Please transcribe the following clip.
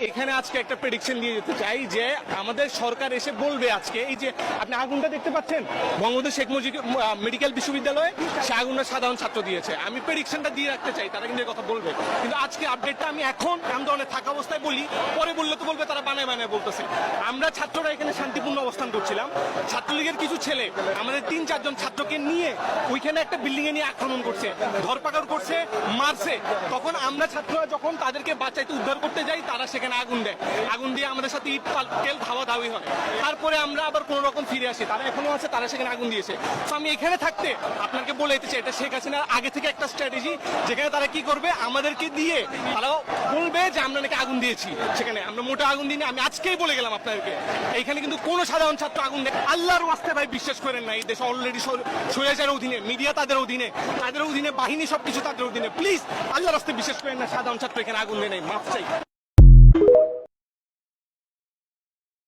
এখানে আজকে একটা প্রেডিকশন দিয়ে যেতে চাই যে আমাদের সরকার এসে বলবে আজকে, এই যে আপনি আগুনটা দেখতে পাচ্ছেন বঙ্গবন্ধু শেখ মুজিব মেডিকেল বিশ্ববিদ্যালয়ে, সে আগুনটা সাধারণ ছাত্র দিয়েছে। আমি প্রেডিকশনটা দিয়ে রাখতে চাই, তারা কিন্তু এই কথা বলবে। কিন্তু আজকে আপডেটটা আমি এখন আন্দোলনে থাকা অবস্থায় বলি, পরে বললে তো বলবে তারা বানায় বানায় বলতেছে। আমরা ছাত্ররা এখানে শান্তিপূর্ণ অবস্থান করছিলাম, ছাত্রলীগের কিছু ছেলে আমাদের 3-4 জন ছাত্রকে নিয়ে ওইখানে একটা বিল্ডিং এ নিয়ে আক্রমণ করছে, ধরপাকড় করছে, মারছে। তখন আমরা ছাত্ররা যখন তাদেরকে বাঁচাইতে উদ্ধার করতে যাই, তারা সেখানে আগুন দেয়, আগুন দিয়ে আমাদের সাথে ইট পাটকেল ধাওয়াধাওয়ি হয়। তারপরে আমরা আবার কোন রকম ফিরে আসি, তারা এখনো আছে, তারা সেখানে আগুন দিয়েছে। তো আমি এখানে থাকতে আপনাকে বলে দিতে চাই, এটা শেখ হাসিনার আগে থেকে একটা স্ট্র্যাটেজি, যেখানে তারা কি করবে, আমাদেরকে দিয়ে তারা বলবে যে আমরা নাকি আগুন দিয়েছি, সেখানে আমরা মোটা আগুন দিইনি। আমি আজকেই বলে গেলাম আপনাদেরকে, এইখানে কিন্তু কোনো সাধারণ ছাত্র আগুন দেয়। আল্লাহর ওয়াস্তে ভাই বিশ্বাস করেন না, এই দেশে অলরেডি স্বৈরাচারের অধীনে, মিডিয়া তাদের অধীনে, বাহিনী সবকিছু তাদের অধীনে। প্লিজ আল্লাহর রাস্তায় বিশ্বাস করেন না, সাধারণ ছাত্র এখানে আগুন দেয় নাই, মাফ চাই।